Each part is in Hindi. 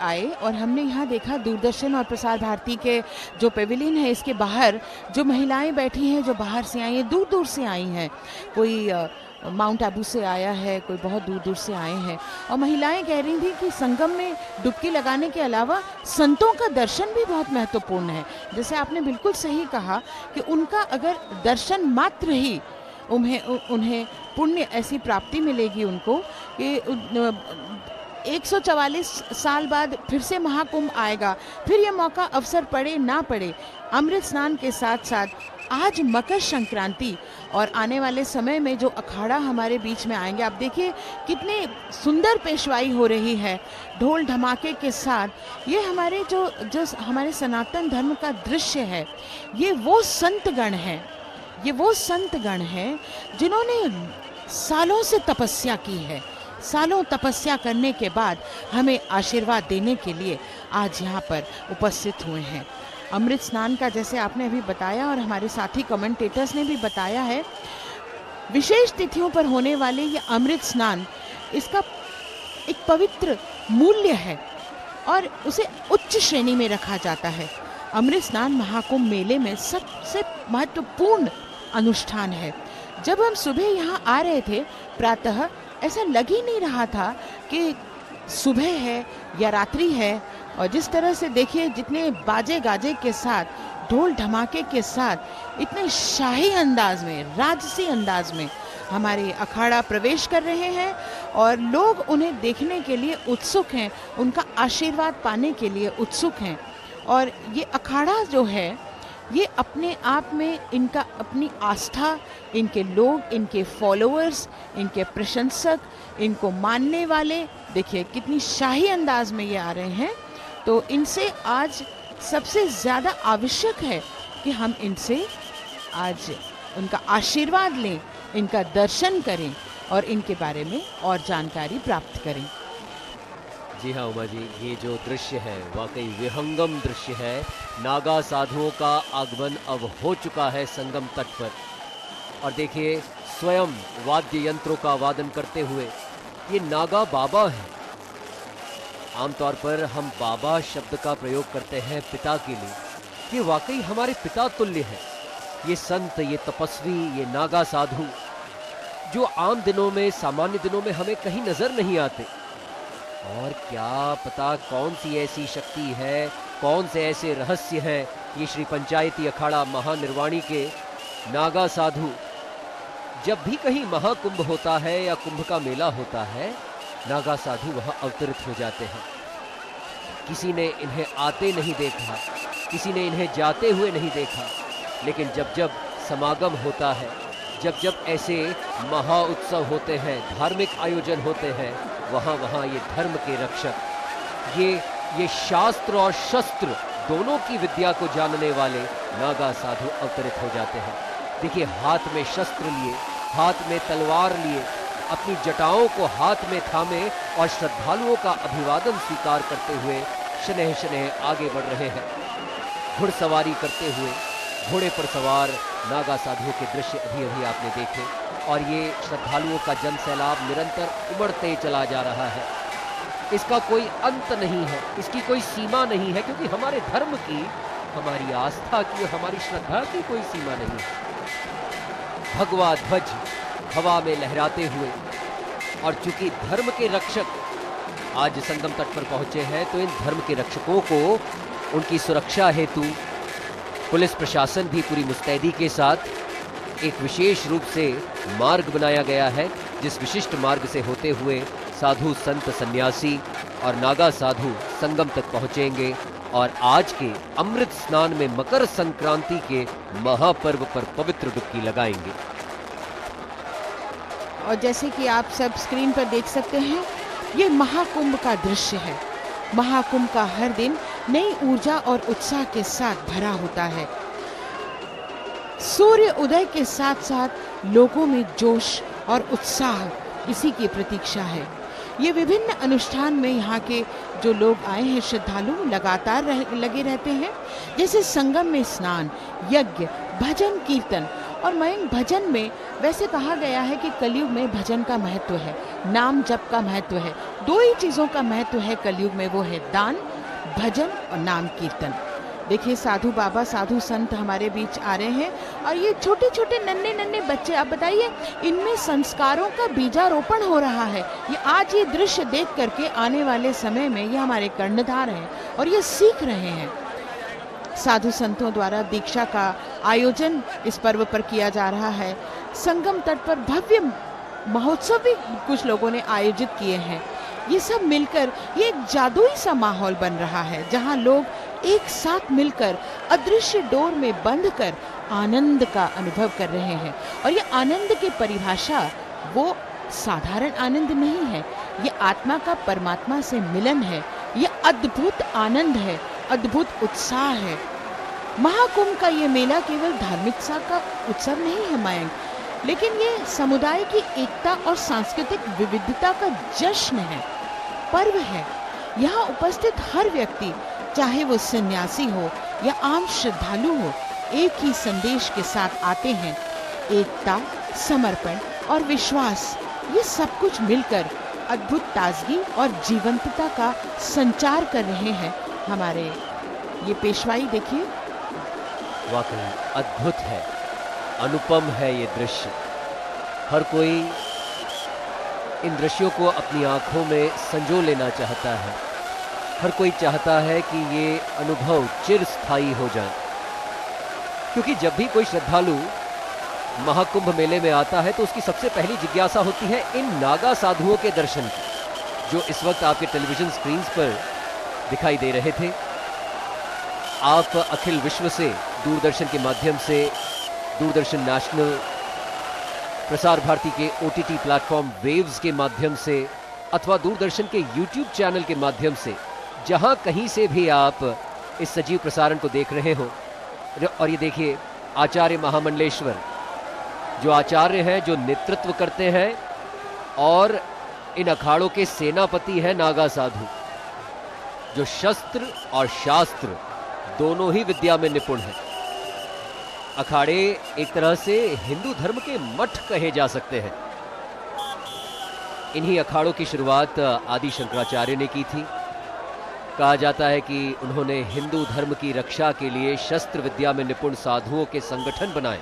आए और हमने यहाँ देखा दूरदर्शन और प्रसार भारती के जो पेविलियन है इसके बाहर जो महिलाएं बैठी हैं, जो बाहर से आई हैं, दूर दूर से आई हैं। कोई माउंट आबू से आया है, कोई बहुत दूर दूर से आए हैं। और महिलाएं कह रही थी कि संगम में डुबकी लगाने के अलावा संतों का दर्शन भी बहुत महत्वपूर्ण है। जैसे आपने बिल्कुल सही कहा कि उनका अगर दर्शन मात्र ही उन्हें पुण्य ऐसी प्राप्ति मिलेगी उनको कि 144 साल बाद फिर से महाकुंभ आएगा। फिर ये मौका अवसर पड़े ना पड़े, अमृत स्नान के साथ साथ आज मकर संक्रांति और आने वाले समय में जो अखाड़ा हमारे बीच में आएंगे, आप देखिए कितनी सुंदर पेशवाई हो रही है ढोल धमाके के साथ। ये हमारे जो हमारे सनातन धर्म का दृश्य है, ये वो संतगण हैं, ये वो संतगण हैं जिन्होंने सालों से तपस्या की है। सालों तपस्या करने के बाद हमें आशीर्वाद देने के लिए आज यहाँ पर उपस्थित हुए हैं। अमृत स्नान का जैसे आपने अभी बताया और हमारे साथी कमेंटेटर्स ने भी बताया है, विशेष तिथियों पर होने वाले ये अमृत स्नान, इसका एक पवित्र मूल्य है और उसे उच्च श्रेणी में रखा जाता है। अमृत स्नान महाकुंभ मेले में सबसे महत्वपूर्ण अनुष्ठान है। जब हम सुबह यहाँ आ रहे थे प्रातः, ऐसा लग ही नहीं रहा था कि सुबह है या रात्रि है। और जिस तरह से देखिए, जितने बाजे गाजे के साथ, ढोल धमाके के साथ, इतने शाही अंदाज में, राजसी अंदाज में हमारे अखाड़ा प्रवेश कर रहे हैं और लोग उन्हें देखने के लिए उत्सुक हैं, उनका आशीर्वाद पाने के लिए उत्सुक हैं। और ये अखाड़ा जो है, ये अपने आप में इनका अपनी आस्था, इनके लोग, इनके फॉलोअर्स, इनके प्रशंसक, इनको मानने वाले, देखिए कितनी शाही अंदाज में ये आ रहे हैं। तो इनसे आज सबसे ज़्यादा आवश्यक है कि हम इनसे आज उनका आशीर्वाद लें, इनका दर्शन करें और इनके बारे में और जानकारी प्राप्त करें। जी हाँ उमा जी, ये जो दृश्य है वाकई विहंगम दृश्य है। नागा साधुओं का आगमन अब हो चुका है संगम तट पर। और देखिए, स्वयं वाद्य यंत्रों का वादन करते हुए ये नागा बाबा हैं। आमतौर पर हम बाबा शब्द का प्रयोग करते हैं पिता के लिए। ये वाकई हमारे पिता तुल्य है। ये संत, ये तपस्वी, ये नागा साधु जो आम दिनों में, सामान्य दिनों में हमें कहीं नजर नहीं आते। और क्या पता कौन सी ऐसी शक्ति है, कौन से ऐसे रहस्य हैं, ये श्री पंचायती अखाड़ा महानिर्वाणी के नागा साधु जब भी कहीं महाकुंभ होता है या कुंभ का मेला होता है, नागा साधु वहां अवतरित हो जाते हैं। किसी ने इन्हें आते नहीं देखा, किसी ने इन्हें जाते हुए नहीं देखा, लेकिन जब जब समागम होता है, जब जब ऐसे महा उत्सव होते हैं, धार्मिक आयोजन होते हैं, वहाँ वहाँ ये धर्म के रक्षक, ये शास्त्र और शस्त्र दोनों की विद्या को जानने वाले नागा साधु अवतरित हो जाते हैं। देखिए, हाथ में शस्त्र लिए, हाथ में तलवार लिए, अपनी जटाओं को हाथ में थामे और श्रद्धालुओं का अभिवादन स्वीकार करते हुए शनह शनह आगे बढ़ रहे हैं। घुड़सवारी करते हुए घोड़े पर सवार नागा साधुओं के दृश्य अभी अभी आपने देखे। और ये श्रद्धालुओं का जन सैलाब निरंतर उमड़ते चला जा रहा है। इसका कोई अंत नहीं है, इसकी कोई सीमा नहीं है, क्योंकि हमारे धर्म की, हमारी आस्था की, हमारी श्रद्धा की कोई सीमा नहीं है। भगवा ध्वज हवा में लहराते हुए, और चूंकि धर्म के रक्षक आज संगम तट पर पहुंचे हैं, तो इन धर्म के रक्षकों को उनकी सुरक्षा हेतु पुलिस प्रशासन भी पूरी मुस्तैदी के साथ एक विशेष रूप से मार्ग बनाया गया है, जिस विशिष्ट मार्ग से होते हुए साधु, संत, सन्यासी और नागा साधु संगम तक पहुंचेंगे और आज के अमृत स्नान में मकर संक्रांति के महापर्व पर पवित्र डुबकी लगाएंगे। और जैसे कि आप सब स्क्रीन पर देख सकते हैं, ये महाकुंभ का दृश्य है। महाकुंभ का हर दिन नई ऊर्जा और उत्साह के साथ भरा होता है। सूर्य उदय के साथ साथ लोगों में जोश और उत्साह इसी की प्रतीक्षा है। ये विभिन्न अनुष्ठान में यहाँ के जो लोग आए हैं, श्रद्धालु लगातार लगे रहते हैं। जैसे संगम में स्नान, यज्ञ, भजन, कीर्तन। और मयंक, भजन में वैसे कहा गया है कि कलयुग में भजन का महत्व है। नाम जप का महत्व है। दो ही चीज़ों का महत्व है कलयुग में, वो है दान, भजन और नाम कीर्तन। देखिए साधु बाबा, साधु संत हमारे बीच आ रहे हैं और ये छोटे छोटे नन्हे नन्हे बच्चे, आप बताइए इनमें संस्कारों का बीजारोपण हो रहा है। ये आज ये दृश्य देख करके आने वाले समय में ये हमारे कर्णधार हैं और ये सीख रहे हैं। साधु संतों द्वारा दीक्षा का आयोजन इस पर्व पर किया जा रहा है। संगम तट पर भव्य महोत्सव भी कुछ लोगों ने आयोजित किए हैं। ये सब मिलकर ये एक जादुई सा माहौल बन रहा है, जहां लोग एक साथ मिलकर अदृश्य डोर में बंधकर आनंद का अनुभव कर रहे हैं। और ये आनंद की परिभाषा वो साधारण आनंद नहीं है, ये आत्मा का परमात्मा से मिलन है। ये अद्भुत आनंद है, अद्भुत उत्साह है। महाकुंभ का ये मेला केवल धार्मिकता का उत्सव नहीं है मयंक, लेकिन ये समुदाय की एकता और सांस्कृतिक विविधता का जश्न है, पर्व है। यहाँ उपस्थित हर व्यक्ति, चाहे वो सन्यासी हो या आम श्रद्धालु हो, एक ही संदेश के साथ आते हैं। एकता, समर्पण और विश्वास, ये सब कुछ मिलकर अद्भुत ताजगी और जीवंतता का संचार कर रहे हैं हमारे। ये पेशवाई देखिए, वाकई अद्भुत है, अनुपम है ये दृश्य। हर कोई इन दृश्यों को अपनी आंखों में संजो लेना चाहता है। हर कोई चाहता है कि ये अनुभव चिरस्थायी हो जाए, क्योंकि जब भी कोई श्रद्धालु महाकुंभ मेले में आता है तो उसकी सबसे पहली जिज्ञासा होती है इन नागा साधुओं के दर्शन की, जो इस वक्त आपके टेलीविजन स्क्रीन्स पर दिखाई दे रहे थे। आप अखिल विश्व से दूरदर्शन के माध्यम से, दूरदर्शन नेशनल, प्रसार भारती के OTT प्लेटफॉर्म वेव्स के माध्यम से, अथवा दूरदर्शन के YouTube चैनल के माध्यम से, जहां कहीं से भी आप इस सजीव प्रसारण को देख रहे हो। और ये देखिए आचार्य महामंडलेश्वर, जो आचार्य हैं, जो नेतृत्व करते हैं, और इन अखाड़ों के सेनापति हैं नागा साधु, जो शस्त्र और शास्त्र दोनों ही विद्या में निपुण हैं। अखाड़े एक तरह से हिंदू धर्म के मठ कहे जा सकते हैं। इन्हीं अखाड़ों की शुरुआत आदि शंकराचार्य ने की थी। कहा जाता है कि उन्होंने हिंदू धर्म की रक्षा के लिए शस्त्र विद्या में निपुण साधुओं के संगठन बनाए।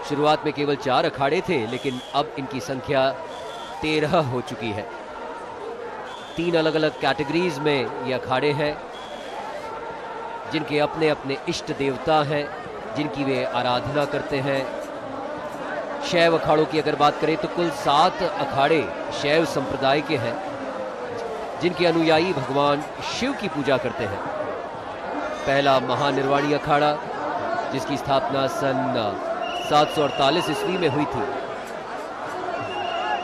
शुरुआत में केवल 4 अखाड़े थे, लेकिन अब इनकी संख्या 13 हो चुकी है। 3 अलग अलग कैटेगरीज में ये अखाड़े हैं, जिनके अपने अपने इष्ट देवता हैं, जिनकी वे आराधना करते हैं। शैव अखाड़ों की अगर बात करें तो कुल 7 अखाड़े शैव संप्रदाय के हैं, जिनके अनुयायी भगवान शिव की पूजा करते हैं। पहला महानिर्वाणी अखाड़ा, जिसकी स्थापना सन 748 ईस्वी में हुई थी।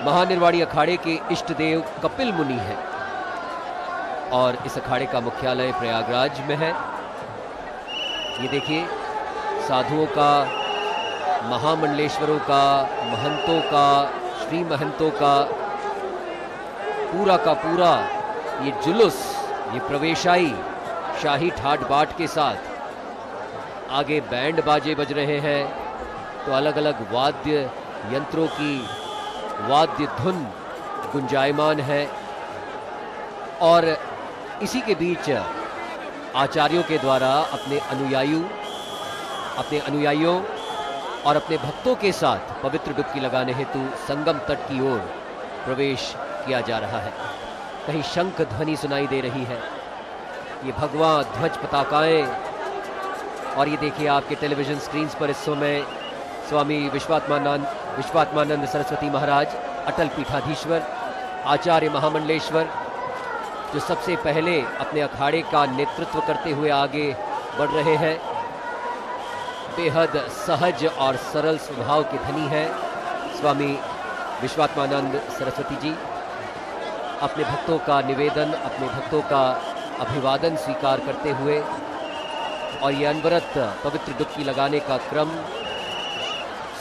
महानिर्वाणी अखाड़े के इष्ट देव कपिल मुनि हैं और इस अखाड़े का मुख्यालय प्रयागराज में है। ये देखिए साधुओं का, महामंडलेश्वरों का, महंतों का, श्री महंतों का पूरा ये जुलूस, ये प्रवेशाई शाही ठाट बाट के साथ। आगे बैंड बाजे बज रहे हैं, तो अलग अलग वाद्य यंत्रों की वाद्य धुन गुंजायमान है। और इसी के बीच आचार्यों के द्वारा अपने अनुयायियों और अपने भक्तों के साथ पवित्र डुबकी लगाने हेतु संगम तट की ओर प्रवेश किया जा रहा है। कहीं शंख ध्वनि सुनाई दे रही है, ये भगवा ध्वज पताकाएं। और ये देखिए आपके टेलीविजन स्क्रीन्स पर इस समय स्वामी विश्वात्मानंद सरस्वती महाराज, अटल पीठाधीश्वर, आचार्य महामंडलेश्वर, जो सबसे पहले अपने अखाड़े का नेतृत्व करते हुए आगे बढ़ रहे हैं। बेहद सहज और सरल स्वभाव के धनी हैं स्वामी विश्वात्मानंद सरस्वती जी। अपने भक्तों का निवेदन, अपने भक्तों का अभिवादन स्वीकार करते हुए और ये अनवरत पवित्र डुबकी लगाने का क्रम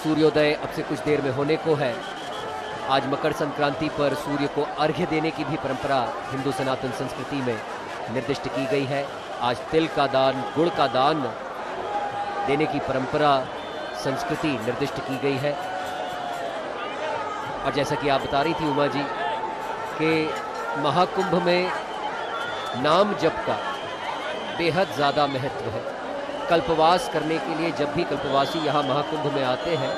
सूर्योदय अब से कुछ देर में होने को है। आज मकर संक्रांति पर सूर्य को अर्घ्य देने की भी परंपरा हिंदू सनातन संस्कृति में निर्दिष्ट की गई है। आज तिल का दान, गुड़ का दान देने की परंपरा, संस्कृति निर्दिष्ट की गई है। और जैसा कि आप बता रही थी उमा जी कि महाकुंभ में नाम जप का बेहद ज़्यादा महत्व है। कल्पवास करने के लिए जब भी कल्पवासी यहाँ महाकुंभ में आते हैं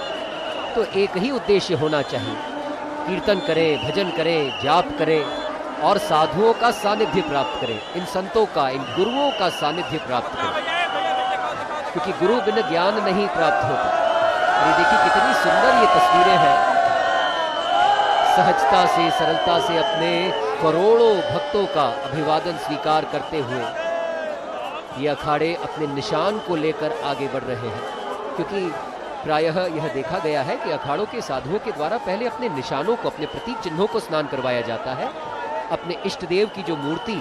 तो एक ही उद्देश्य होना चाहिए, कीर्तन करें, भजन करें, जाप करें और साधुओं का सानिध्य प्राप्त करें, इन संतों का, इन गुरुओं का सानिध्य प्राप्त करें, क्योंकि गुरु बिना ज्ञान नहीं प्राप्त होता। और ये देखिए कितनी सुंदर ये तस्वीरें हैं, सहजता से, सरलता से अपने करोड़ों भक्तों का अभिवादन स्वीकार करते हुए ये अखाड़े अपने निशान को लेकर आगे बढ़ रहे हैं। क्योंकि प्रायः यह देखा गया है कि अखाड़ों के साधुओं के द्वारा पहले अपने निशानों को, अपने प्रतीक चिन्हों को स्नान करवाया जाता है। अपने इष्ट देव की जो मूर्ति,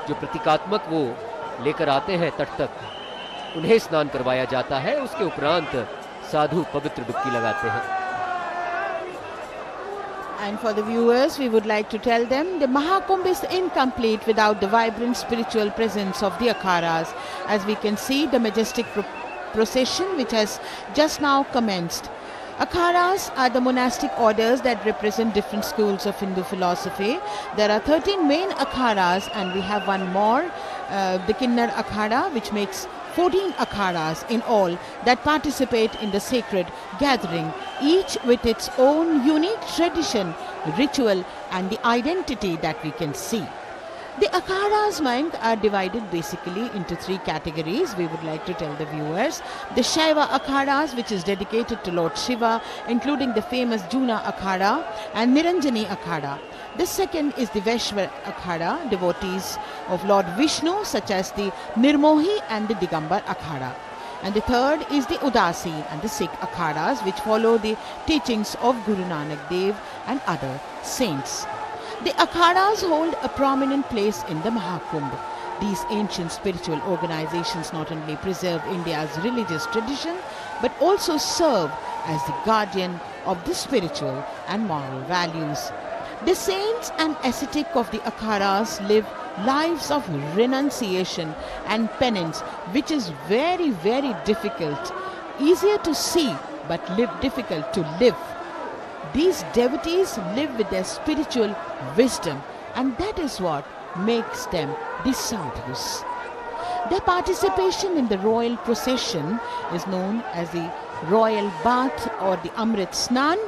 जो प्रतीकात्मक वो लेकर आते हैं तट तक, उन्हें स्नान करवाया जाता है। उसके उपरांत साधु पवित्र डुबकी लगाते हैं। And for the viewers, we would like to tell them the Mahakumbh is incomplete without the vibrant spiritual presence of the akharas. As we can see, the majestic procession which has just now commenced. Akharas are the monastic orders that represent different schools of Hindu philosophy. There are 13 main akharas and we have one more, the Kinnar Akhada, which makes 14 akharas in all that participate in the sacred gathering, each with its own unique tradition, ritual and the identity that we can see. The akharas, Mayank, are divided basically into three categories. We would like to tell the viewers. The Shaiva akhadas, which is dedicated to Lord Shiva, including the famous Juna akhada and Niranjani akhada. The second is the Vaishva akhada, devotees of Lord Vishnu such as the Nirmohi and the Digambar akhada. And the third is the Udasi and the Sikh akhadas, which follow the teachings of Guru Nanak Dev and other saints. The akhadas hold a prominent place in the Mahakumbh. These ancient spiritual organizations not only preserve India's religious tradition but also serve as the guardian of the spiritual and moral values. The saints and ascetic of the akharas live lives of renunciation and penance, which is very, very difficult. Easier to see but difficult to live. These devotees live with their spiritual wisdom, and that is what makes them the sadhus. Their participation in the royal procession is known as the royal bath or the Amrit Snan,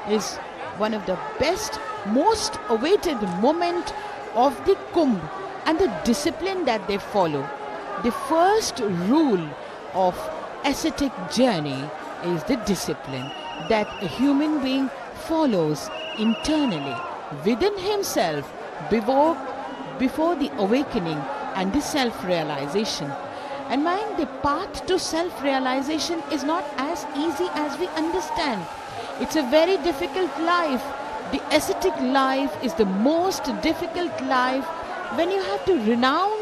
is one of the best, most awaited moment of the Kumbh, and the discipline that they follow. The first rule of ascetic journey is the discipline that a human being follows internally within himself before the awakening and the self-realization. And mind, the path to self-realization is not as easy as we understand. It's a very difficult life. The ascetic life is the most difficult life when you have to renounce